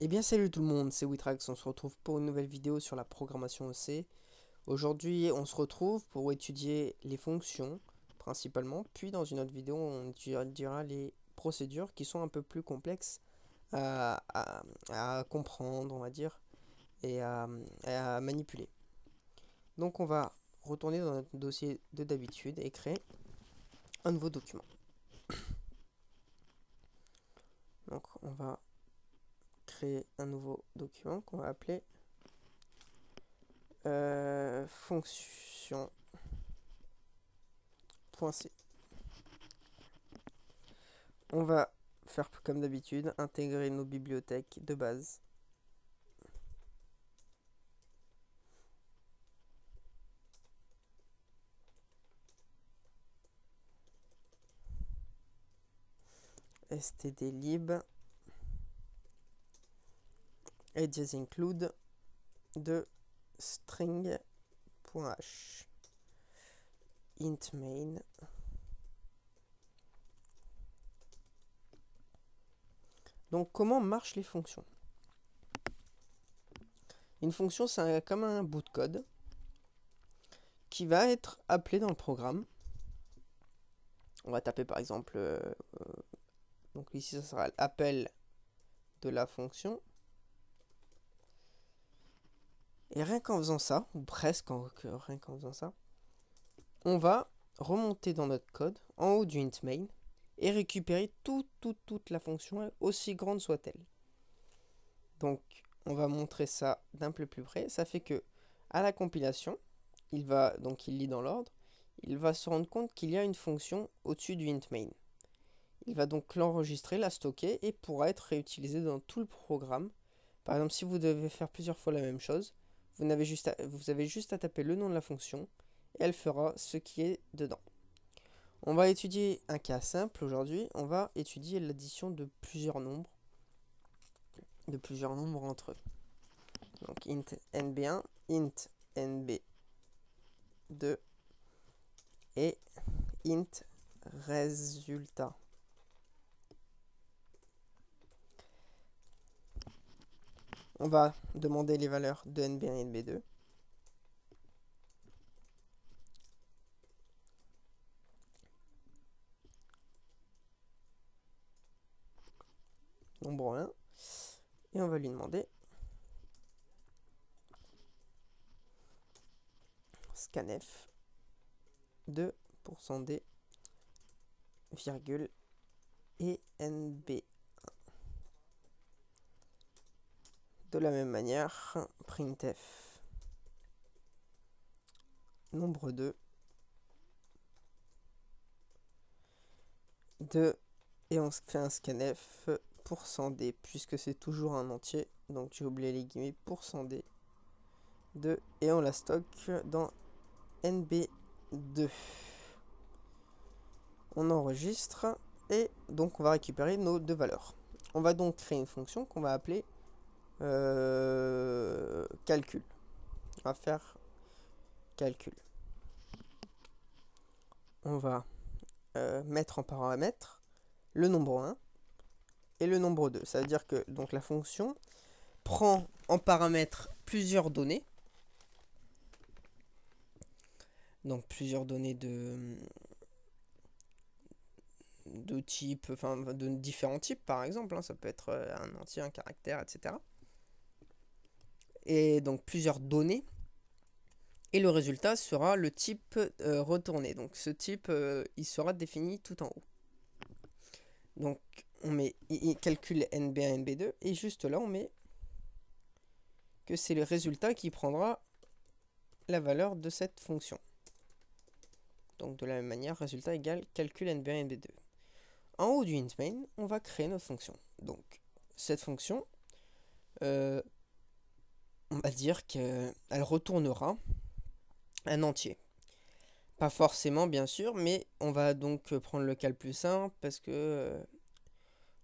Eh bien salut tout le monde, c'est Witrax, on se retrouve pour une nouvelle vidéo sur la programmation au C. Aujourd'hui on se retrouve pour étudier les fonctions principalement, puis dans une autre vidéo on étudiera les procédures qui sont un peu plus complexes à comprendre, on va dire, et à manipuler. Donc on va retourner dans notre dossier de d'habitude et créer un nouveau document. Donc on va créer un nouveau document qu'on va appeler fonction.c. On va faire comme d'habitude, intégrer nos bibliothèques de base. stdlib edges include de string.h int main. Donc comment marchent les fonctions? Une fonction, c'est comme un bout de code qui va être appelé dans le programme. On va taper par exemple, donc ici ça sera l'appel de la fonction. Et rien qu'en faisant ça, ou presque rien qu'en faisant ça, on va remonter dans notre code, en haut du int main, et récupérer toute la fonction, aussi grande soit-elle. Donc, on va montrer ça d'un peu plus près. Ça fait que, à la compilation, il lit dans l'ordre, il va se rendre compte qu'il y a une fonction au-dessus du int main. Il va donc l'enregistrer, la stocker, et pourra être réutilisé dans tout le programme. Par exemple, si vous devez faire plusieurs fois la même chose, vous avez juste à taper le nom de la fonction, et elle fera ce qui est dedans. On va étudier un cas simple aujourd'hui. On va étudier l'addition de plusieurs nombres entre eux. Donc int nb1, int nb2 et int résultat. On va demander les valeurs de nb1 et nb2. Nombre 1. Et on va lui demander scanf de %d virgule et nb. De la même manière, printf nombre 2 et on fait un scanf %d puisque c'est toujours un entier, donc j'ai oublié les guillemets, %d et on la stocke dans nb2. On enregistre et donc on va récupérer nos deux valeurs. On va donc créer une fonction qu'on va appeler calcul. On va faire calcul. On va mettre en paramètre le nombre 1 et le nombre 2. Ça veut dire que donc la fonction prend en paramètre plusieurs données. Donc plusieurs données de type, enfin de différents types par exemple, hein, ça peut être un entier, un caractère, etc. Et donc plusieurs données. Et le résultat sera le type retourné. Donc ce type, il sera défini tout en haut. Donc on met calcul nb1, nb2, et juste là on met que c'est le résultat qui prendra la valeur de cette fonction. Donc de la même manière, résultat égale calcul nb1, nb2. En haut du int main, on va créer notre fonction. Donc cette fonction, on va dire qu'elle retournera un entier. Pas forcément bien sûr, mais on va donc prendre le cas le plus simple parce que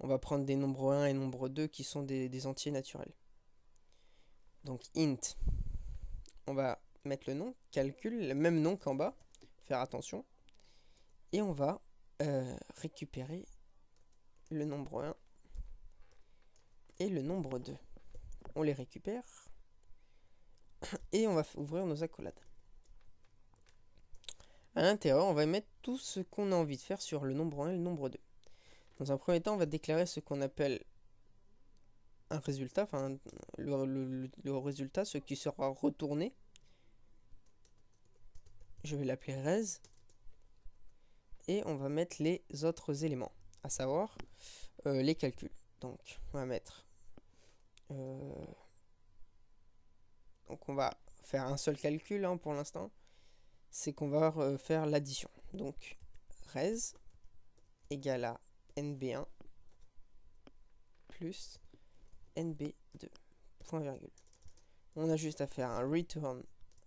on va prendre des nombres 1 et nombres 2 qui sont des entiers naturels. Donc int, on va mettre le nom, calcul, le même nom qu'en bas, faire attention. Et on va récupérer le nombre 1 et le nombre 2. On les récupère et on va ouvrir nos accolades. À l'intérieur, on va mettre tout ce qu'on a envie de faire sur le nombre 1 et le nombre 2. Dans un premier temps, on va déclarer ce qu'on appelle un résultat, enfin le résultat, ce qui sera retourné. Je vais l'appeler res. Et on va mettre les autres éléments, à savoir les calculs. Donc on va mettre... donc on va faire un seul calcul hein, pour l'instant. C'est qu'on va faire l'addition. Donc res égale à nb1 plus nb2, point virgule. On a juste à faire un return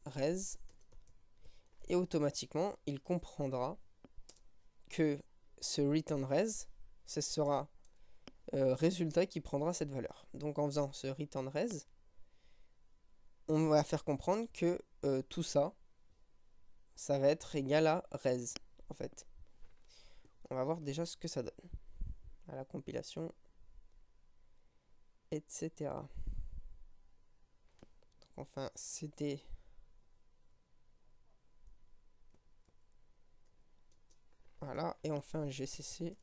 res et automatiquement il comprendra que ce return res, ce sera résultat qui prendra cette valeur. Donc en faisant ce return res, on va faire comprendre que tout ça, ça va être égal à res en fait. On va voir déjà ce que ça donne à la compilation, etc. Donc enfin cd voilà, et on fait un gcc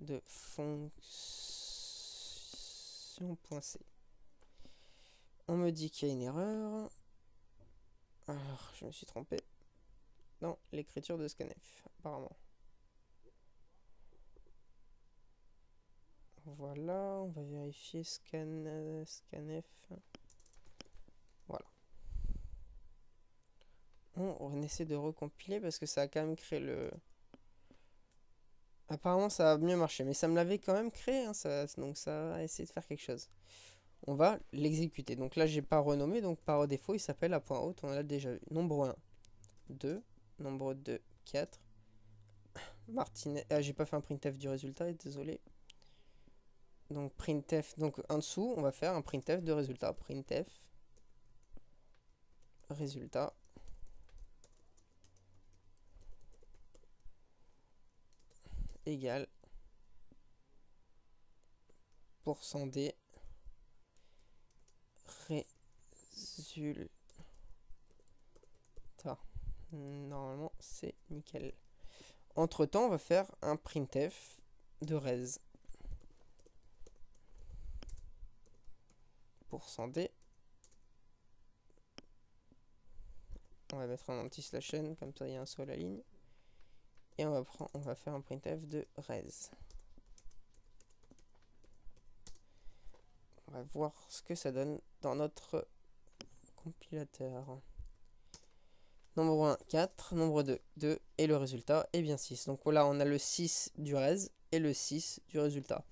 de fonction.c. On me dit qu'il y a une erreur. Alors, je me suis trompé dans l'écriture de scanf, apparemment. Voilà, on va vérifier scanf. Voilà. On essaie de recompiler parce que ça a quand même créé le... Apparemment, ça a mieux marché, mais ça me l'avait quand même créé, hein, donc ça a essayé de faire quelque chose. On va l'exécuter. Donc là, j'ai pas renommé, donc par défaut, il s'appelle à point haute. On l'a déjà vu. Nombre 1, 2. Nombre 2, 4. Martinet. Ah, j'ai pas fait un printf du résultat, désolé. Donc printf. Donc en dessous, on va faire un printf de résultat. Printf résultat. Égale %d résultat. Normalement, c'est nickel. Entre temps, on va faire un printf de res. %d. On va mettre un anti-slash n, comme ça il y a un saut à la ligne. Et on va faire un printf de res. On va voir ce que ça donne dans notre compilateur. Nombre 1, 4. Nombre 2, 2. Et le résultat est bien 6. Donc voilà, on a le 6 du res et le 6 du résultat.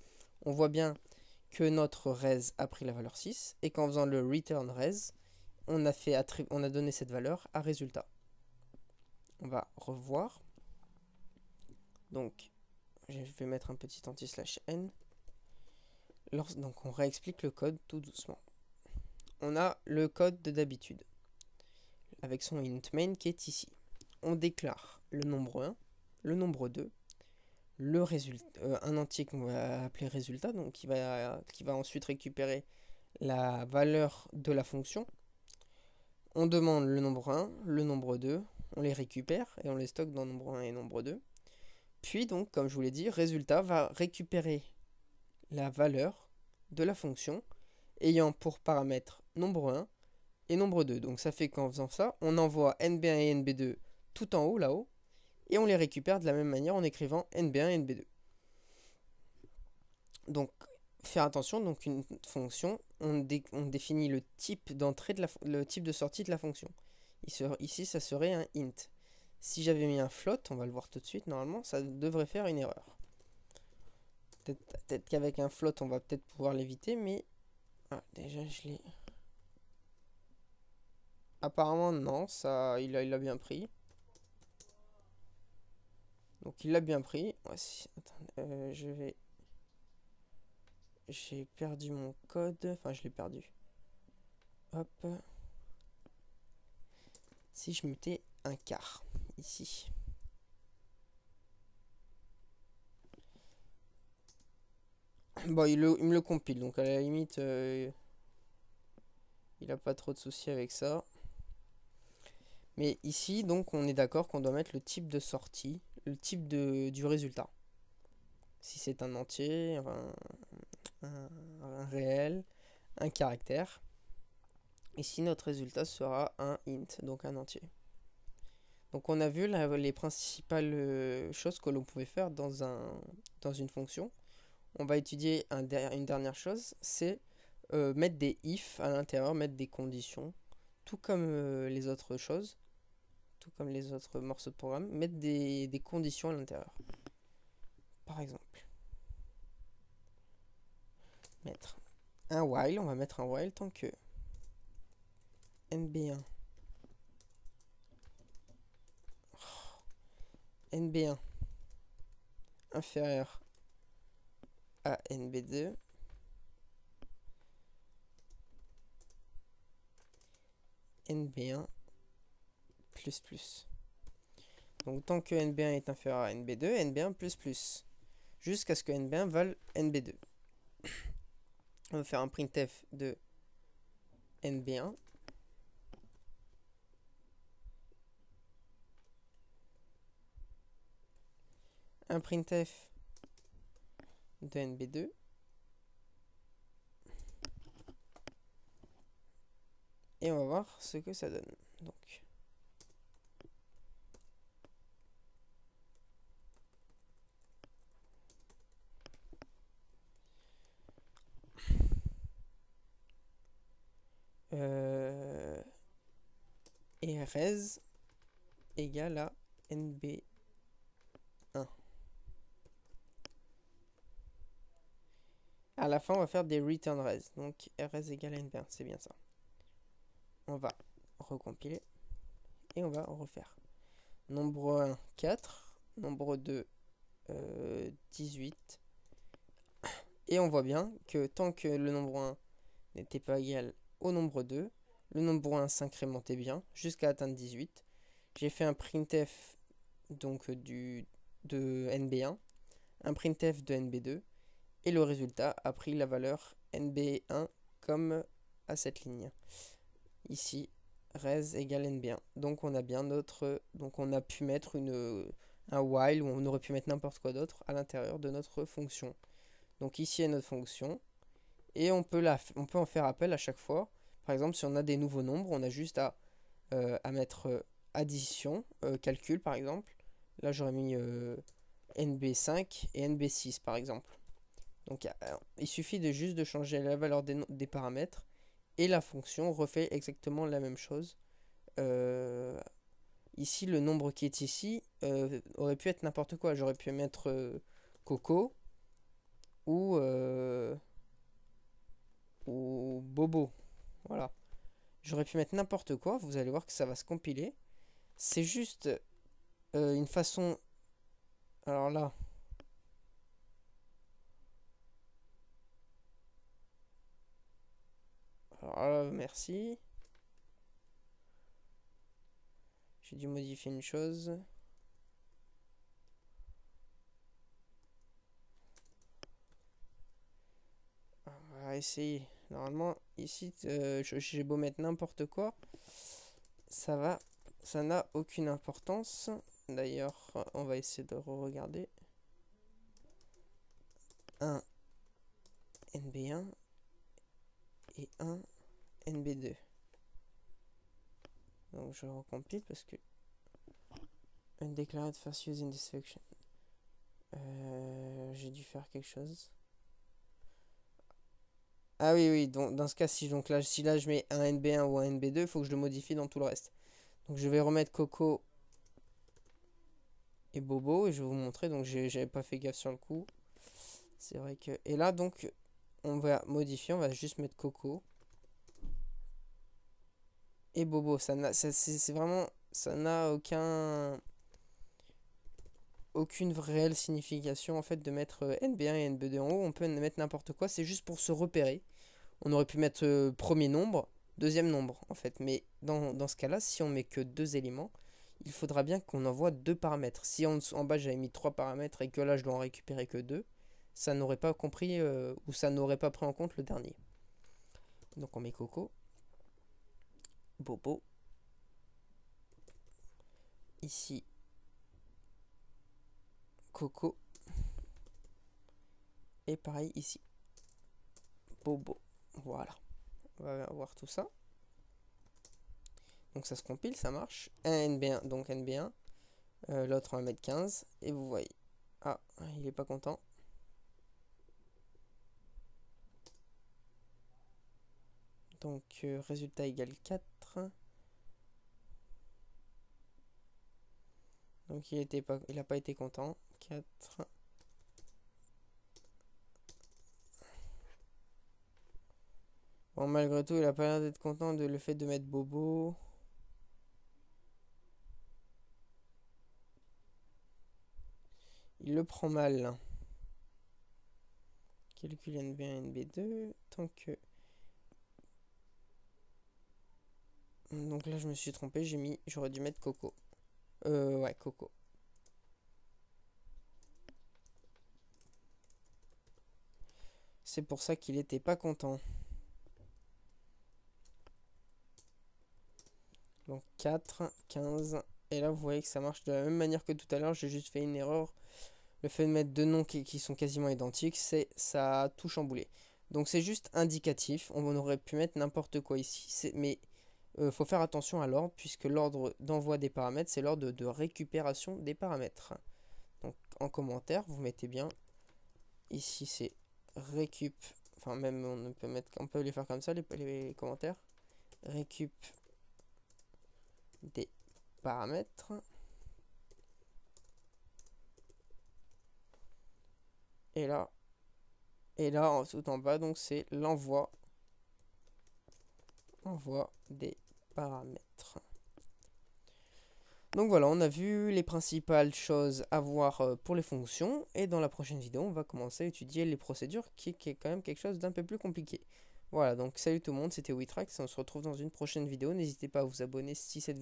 On voit bien que notre res a pris la valeur 6. Et qu'en faisant le return res, on a donné cette valeur à résultat. On va revoir. Donc, je vais mettre un petit anti-slash n. Donc, on réexplique le code tout doucement. On a le code de d'habitude, avec son int main qui est ici. On déclare le nombre 1, le nombre 2, le résultat, un entier qu'on va appeler résultat, donc qui va ensuite récupérer la valeur de la fonction. On demande le nombre 1, le nombre 2, on les récupère et on les stocke dans nombre 1 et nombre 2. Puis donc, comme je vous l'ai dit, résultat va récupérer la valeur de la fonction ayant pour paramètres nombre 1 et nombre 2. Donc ça fait qu'en faisant ça, on envoie nb1 et nb2 tout en haut, là-haut, et on les récupère de la même manière en écrivant nb1 et nb2. Donc, faire attention, donc une fonction, on définit le type d'entrée, le type de sortie de la fonction. Ici, ça serait un int. Si j'avais mis un float, on va le voir tout de suite, normalement, ça devrait faire une erreur. Peut-être qu'avec un float, on va peut-être pouvoir l'éviter, mais... Ah, déjà, je l'ai... Apparemment, non, ça, il a bien pris. Donc, il l'a bien pris. Voici. Attendez, j'ai perdu mon code. Enfin, je l'ai perdu. Hop. Si je mettais un quart ici. Bon, il me le compile, donc à la limite, il a pas trop de soucis avec ça. Mais ici, donc, on est d'accord qu'on doit mettre le type de sortie, le type du résultat. Si c'est un entier, un réel, un caractère. Ici, notre résultat sera un int, donc un entier. Donc on a vu les principales choses que l'on pouvait faire dans une fonction. On va étudier une dernière chose, c'est mettre des if à l'intérieur, mettre des conditions, tout comme les autres choses, tout comme les autres morceaux de programme, mettre des conditions à l'intérieur. Par exemple, mettre un while, on va mettre un while tant que nb1 nb1 inférieur à nb2 nb1 plus plus. Donc tant que nb1 est inférieur à nb2, nb1 plus plus. Jusqu'à ce que nb1 vale nb2. On va faire un printf de nb1. Un printf de nb2. Et on va voir ce que ça donne. Donc, et res égale à nb1. À la fin, on va faire des return res. Donc, res égale à nb1, c'est bien ça. On va recompiler et on va refaire. Nombre 1, 4. Nombre 2, 18. Et on voit bien que tant que le nombre 1 n'était pas égal au nombre 2, le nombre 1 s'incrémentait bien jusqu'à atteindre 18. J'ai fait un printf donc de nb1, un printf de nb2, et le résultat a pris la valeur nb1 comme à cette ligne. Ici, res égale nb1. Donc on a bien donc on a pu mettre un while, ou on aurait pu mettre n'importe quoi d'autre à l'intérieur de notre fonction. Donc ici est notre fonction, et on peut en faire appel à chaque fois. Par exemple, si on a des nouveaux nombres, on a juste à mettre addition, calcul par exemple. Là j'aurais mis nb5 et nb6 par exemple. Donc il suffit juste de changer la valeur des paramètres, et la fonction refait exactement la même chose. Ici, le nombre qui est ici aurait pu être n'importe quoi. J'aurais pu mettre Coco ou Bobo. Voilà. J'aurais pu mettre n'importe quoi. Vous allez voir que ça va se compiler. C'est juste une façon... Alors là... Alors là, merci. J'ai dû modifier une chose. On va essayer. Normalement, ici, j'ai beau mettre n'importe quoi, ça n'a aucune importance. D'ailleurs, on va essayer de regarder. 1 NB1 et 1 NB2. Donc je recompile parce que undeclared first use in this section. J'ai dû faire quelque chose. Ah oui, oui, donc dans ce cas, si là je mets un NB1 ou un NB2, il faut que je le modifie dans tout le reste. Donc je vais remettre Coco et Bobo et je vais vous montrer. Donc j'avais pas fait gaffe sur le coup. C'est vrai que... Et là, donc, on va modifier, on va juste mettre Coco et Bobo. C'est vraiment... Ça n'a aucune réelle signification en fait de mettre NB1 et NB2 en haut. On peut mettre n'importe quoi, c'est juste pour se repérer. On aurait pu mettre premier nombre, deuxième nombre en fait. Mais dans ce cas-là, si on met que deux éléments, il faudra bien qu'on envoie deux paramètres. Si en bas j'avais mis trois paramètres et que là je dois en récupérer que deux, ça n'aurait pas compris ou ça n'aurait pas pris en compte le dernier. Donc on met Coco, Bobo, ici Coco, et pareil ici Bobo. Voilà, on va voir tout ça. Donc ça se compile, ça marche. Un NB1, donc NB1. L'autre on va mettre 15. Et vous voyez. Ah, il est pas content. Donc résultat égale 4. Donc il a pas été content. 4. Bon, malgré tout, il a pas l'air d'être content de le fait de mettre Bobo. Il le prend mal. Calcul NB1, NB2. Tant que... Donc là, je me suis trompé. J'aurais dû mettre Coco. Ouais, Coco. C'est pour ça qu'il était pas content. Donc 4, 15. Et là, vous voyez que ça marche de la même manière que tout à l'heure. J'ai juste fait une erreur. Le fait de mettre deux noms qui sont quasiment identiques, ça a tout chamboulé. Donc c'est juste indicatif. On aurait pu mettre n'importe quoi ici. Mais faut faire attention à l'ordre, puisque l'ordre d'envoi des paramètres, c'est l'ordre de récupération des paramètres. Donc en commentaire, vous mettez bien. Ici, c'est récup. Enfin, même on peut les faire comme ça, les commentaires. Récup des paramètres. Et là, tout en bas, donc c'est l'envoi des paramètres. Donc voilà, on a vu les principales choses à voir pour les fonctions. Et dans la prochaine vidéo, on va commencer à étudier les procédures, qui est quand même quelque chose d'un peu plus compliqué. Voilà, donc salut tout le monde, c'était Witrax. On se retrouve dans une prochaine vidéo. N'hésitez pas à vous abonner si cette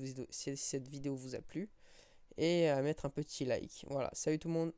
vidéo vous a plu. Et à mettre un petit like. Voilà, salut tout le monde.